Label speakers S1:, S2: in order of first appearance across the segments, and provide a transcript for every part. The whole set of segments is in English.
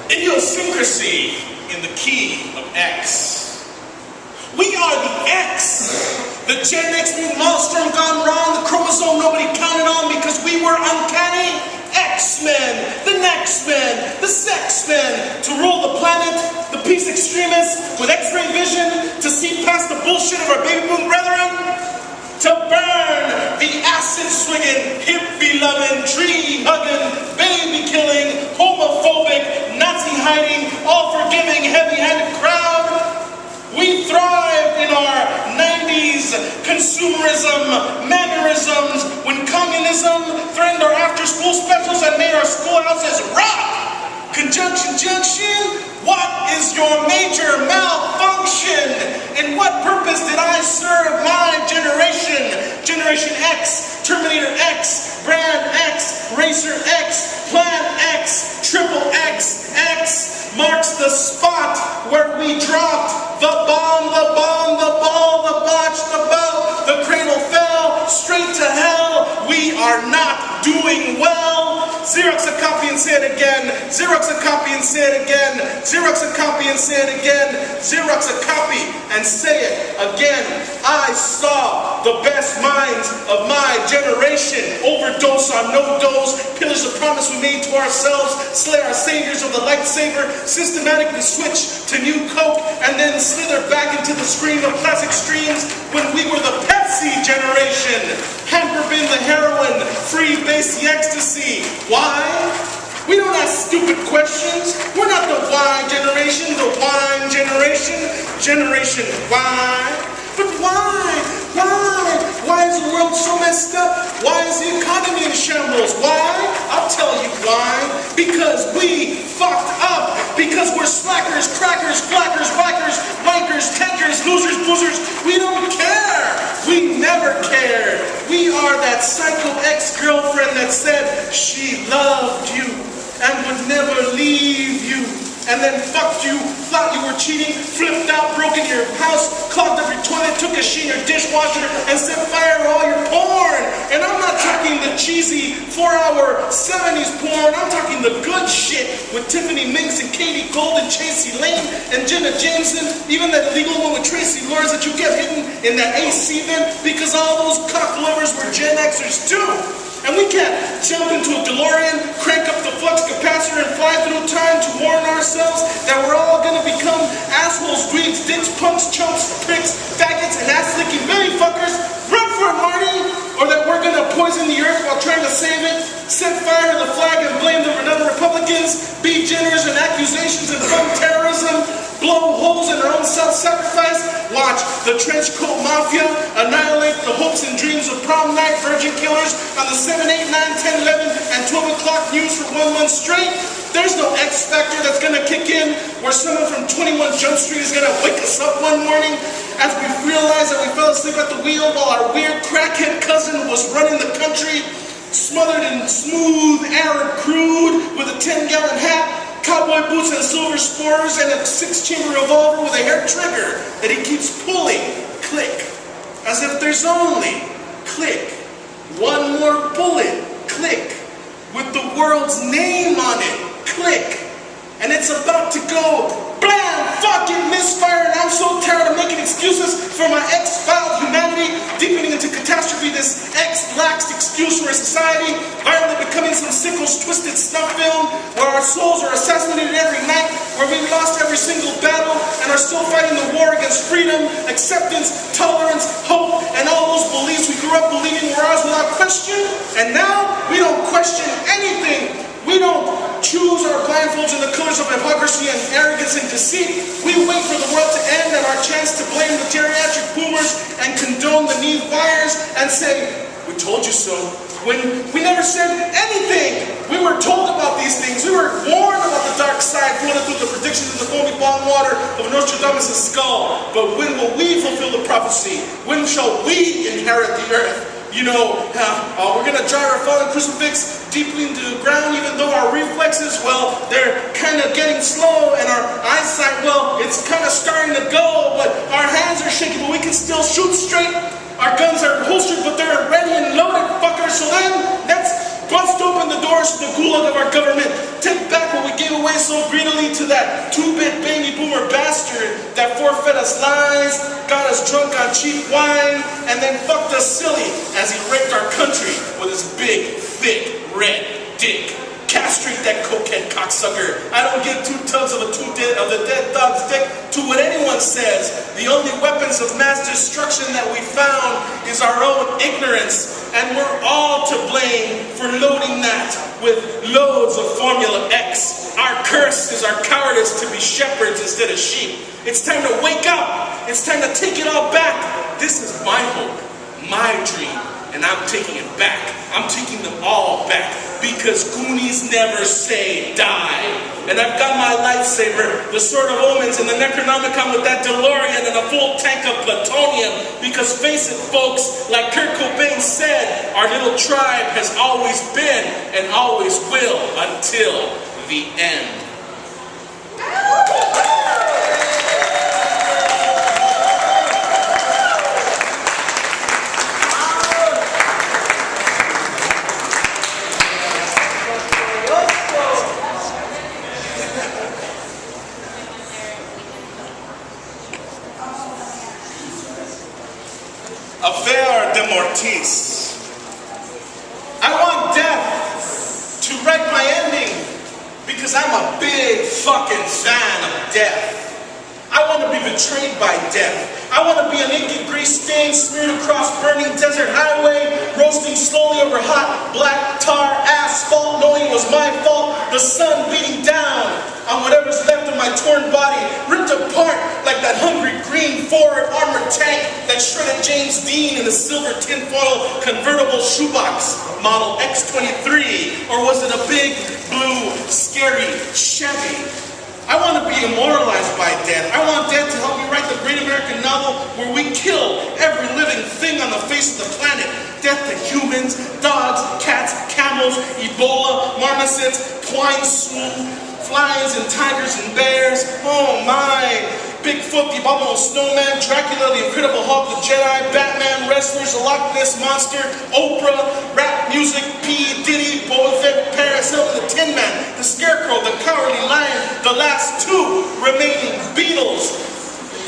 S1: Idiosyncrasy in the key of X. We are the X. The Gen X mutant milestone gone wrong. The chromosome nobody counted on because we were uncanny. X-Men, the Next Men, the Sex Men, to rule the planet, the peace extremists with X-ray vision, to see past the bullshit of our baby boom brethren, to burn the acid-swinging, hippie-loving, tree-hugging, baby-killing, homophobic, Nazi-hiding, all-forgiving, heavy-handed crowd. We thrive in our 90s consumerism, mannerisms, when communism threatened our after-school specials and made our schoolhouses rock. Conjunction junction, what is your major malfunction? And what purpose did I serve my generation? Generation X, Terminator X, Brand X, Racer X, Plan X, Triple X, X marks the spot where we dropped the bomb, the bomb, the ball, the botch, the bow, the cradle fell straight to hell. We are not doing well. Xerox a copy and say it again. Xerox a copy and say it again. Xerox a copy and say it again. Xerox a copy and say it again. I saw the best minds of my generation overdose on no dose, pillage the promise we made to ourselves, slay our saviors of the lightsaber, systematically switch to new coke, and then slither back into the screen of classic streams when we were the Pepsi generation. Hamper bin the heroin, free base the ecstasy. Why? We don't ask stupid questions. We're not the Y generation, the wine generation. Generation Y. But why? Why? Why is the world so messed up? Why is the economy in shambles? Why? I'll tell you why. Because we fucked up. Because we're slackers, crackers, flackers, whackers, wankers, tankers, losers, boozers. We don't care. We never cared. We are that psycho ex-girlfriend that said she loved you and would never leave you, and then fucked you, thought you were cheating, flipped out, broke into your house, clogged up your toilet, took a shit in your dishwasher, and set fire to all your porn. And I'm not talking the cheesy 4-hour 70s porn. I'm talking the good shit with Tiffany Minks and Katie Gold and Chasey Lane and Jenna Jameson, even that illegal one with Tracy Lawrence that you kept hitting in that AC vent, because all those cock lovers were Gen Xers too. And we can't jump into a DeLorean, crank up the flux capacitor, and fly through time to warn ourselves that we're all going to become assholes, dweebs, dicks, punks, chumps, pricks, faggots, and ass-licking baby fuckers. Run for it, Marty! Or that we're going to poison the earth while trying to save it, set fire to the flag and blame the redundant Republicans, be generous in accusations and fund terrorism, blow holes in our own self-sacrifice, watch the trench coat mafia annihilate the hopes and dreams of prom night virgin killers on the 7, 8, 9, 10, 11, and 12 o'clock news for 1 month straight. There's no X factor that's going to kick in where someone from 21 Jump Street is going to wake us up one morning as we realize that we fell asleep at the wheel while our weird crackhead cousin was running the country, smothered in smooth Arab crude with a 10-gallon hat, cowboy boots and silver spurs, and a 6-chamber revolver with a hair trigger that he keeps pulling, click, as if there's only, click, one more bullet, click, with the world's name on it, click, and it's about to go, blam, fucking misfire, and I'm so tired of making excuses for my X-filed humanity, deepening into catastrophe, this X-laxed excuse for a society, violently becoming some sickles twisted snuff film, where our souls are assassinated every night, where we lost every single battle, and are still fighting the war against freedom, acceptance, tolerance, hope, and all those beliefs we grew up believing were ours without question, and now we don't question anything. We don't choose our blindfolds in the colors of hypocrisy and arrogance and deceit. We wait for the world to end and our chance to blame the geriatric boomers and condone the knee wires and say, we told you so. When we never said anything. We were told about these things. We were warned about the dark side floating through the predictions in the foamy bomb water of Nostradamus' skull. But when will we fulfill the prophecy? When shall we inherit the earth? You know, we're going to drive our fallen crucifix deeply into the ground, even though our reflexes, well, they're kind of getting slow, and our eyesight, well, it's kind of starting to go, but our hands are shaking, but we can still shoot straight. Our guns are holstered, but they're ready and loaded, fuckers. So then, let's bust open the doors to the gulag of our government. Take back what we gave away so greedily that two-bit baby boomer bastard that forfeit us lies, got us drunk on cheap wine, and then fucked us silly as he raped our country with his big, thick, red dick. Castrate that cokehead cocksucker. I don't give 2 tubs of the dead dog's dick to what anyone says. The only weapons of mass destruction that we found is our own ignorance, and we're all to blame for loading that with loads of Formula X. Our curse is our cowardice to be shepherds instead of sheep. It's time to wake up. It's time to take it all back. This is my hope, my dream, and I'm taking it back. I'm taking them all back. Because Goonies never say die. And I've got my lifesaver, the Sword of Omens, and the Necronomicon with that DeLorean and a full tank of plutonium. Because face it, folks, like Kurt Cobain said, our little tribe has always been and always will until the end. Affaire de Mortis. I want death to write my ending because I'm a big fucking fan of death. I want to be betrayed by death. I want to be an inky grease stain smeared across burning desert highway, roasting slowly over hot black tar asphalt, knowing it was my fault. The sun beating down on whatever's left of my torn body, ripped apart like that hungry green Ford armored tank that shredded James Dean in a silver tinfoil convertible shoebox, model X23, or was it a big, blue, scary Chevy? I want to be immortalized by death. I want death to help me write the great American novel where we kill every living thing on the face of the planet. Death to humans, dogs, cats, camels, Ebola, marmosets, twine swoop, flies and tigers and bears. Oh my! Bigfoot, the Abominable Snowman, Dracula, the Incredible Hulk, the Jedi, Batman, wrestlers, the Loch Ness Monster, Oprah, rap music, P. Diddy, Boba Fett, Paris Hilton, the Tin Man, the Scarecrow, the Cowardly Lion, the last 2 remaining Beatles,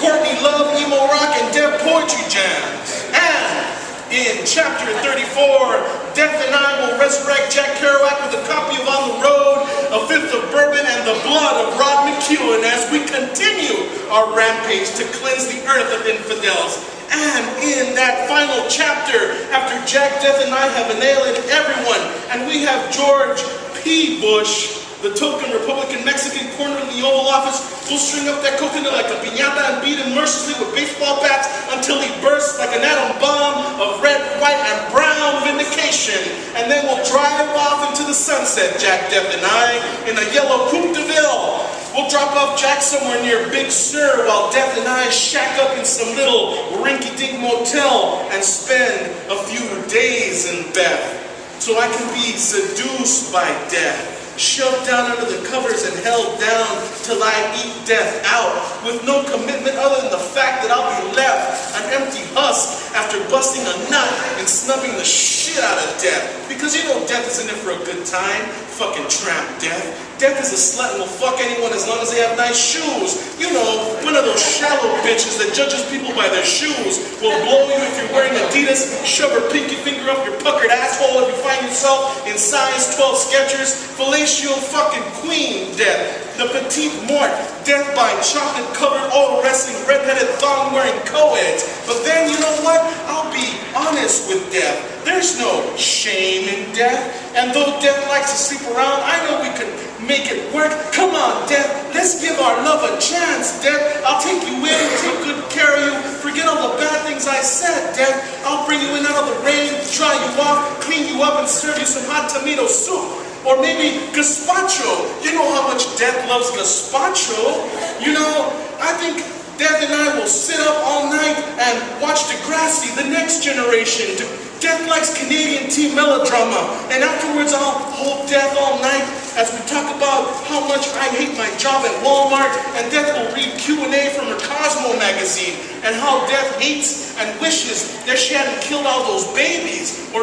S1: Courtney Love, emo rock, and Deb poetry jams. And in chapter 34, Death and I will resurrect Jack Kerouac with a copy of On the Road, a fifth of bourbon, and the blood of Rod McEwen as we continue our rampage to cleanse the earth of infidels. And in that final chapter, after Jack, Death, and I have annihilated everyone, and we have George P. Bush, the token Republican Mexican corner in the Oval Office, will string up that coconut like a piñata and beat him mercilessly with baseball bats until he bursts like an atom bomb of red, white, and brown vindication. And then we'll drive off into the sunset, Jack, Death, and I, in a yellow Coupe de Ville. We'll drop off Jack somewhere near Big Sur while Death and I shack up in some little rinky-dink motel and spend a few days in Beth. So I can be seduced by death, shoved down under the covers and held down till I eat death out, with no commitment other than the fact that I'll be left an empty husk after busting a nut and snubbing the shit out of death. Because you know death is in it for a good time. Fucking tramp death. Death is a slut and will fuck anyone as long as they have nice shoes. You know, one of those shallow bitches that judges people by their shoes. Will blow you if you're wearing Adidas, shove her pinky finger up your puckered asshole if you find yourself in size 12 Skechers. Fellatio fucking queen death. The petite mort, death by chocolate-covered, all-wrestling, red-headed, thong-wearing co-eds. But then, you know what? I'll be honest with death. There's no shame in death. And though death likes to sleep around, I know we could make it work. Come on, death. Let's give our love a chance, death. I'll take you in, take good care of you. Forget all the bad things I said, death. I'll bring you in out of the rain, dry you off, clean you up, and serve you some hot tomato soup. Or maybe gazpacho. You know how much death loves gazpacho. You know, I think Death and I will sit up all night and watch Degrassi, The Next Generation. Death likes Canadian teen melodrama. And afterwards I'll hold Death all night as we talk about how much I hate my job at Walmart. And Death will read Q&A from her Cosmo magazine. And how Death hates and wishes that she hadn't killed all those babies. Or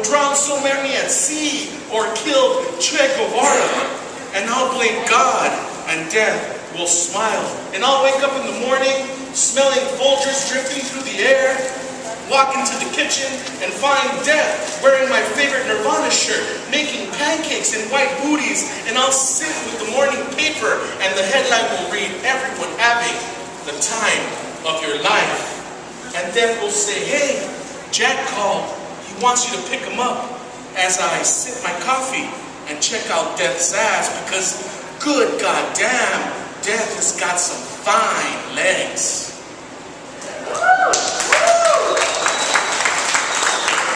S1: drowned so many at sea. Or killed Che Guevara. And I'll blame God and death will smile. And I'll wake up in the morning, smelling Folgers drifting through the air, walk into the kitchen and find death wearing my favorite Nirvana shirt, making pancakes in white booties, and I'll sit with the morning paper and the headline will read, "Everyone having the time of your life." And death will say, "Hey, Jack called. He wants you to pick him up," as I sip my coffee and check out death's ass, because good goddamn, death has got some fine legs.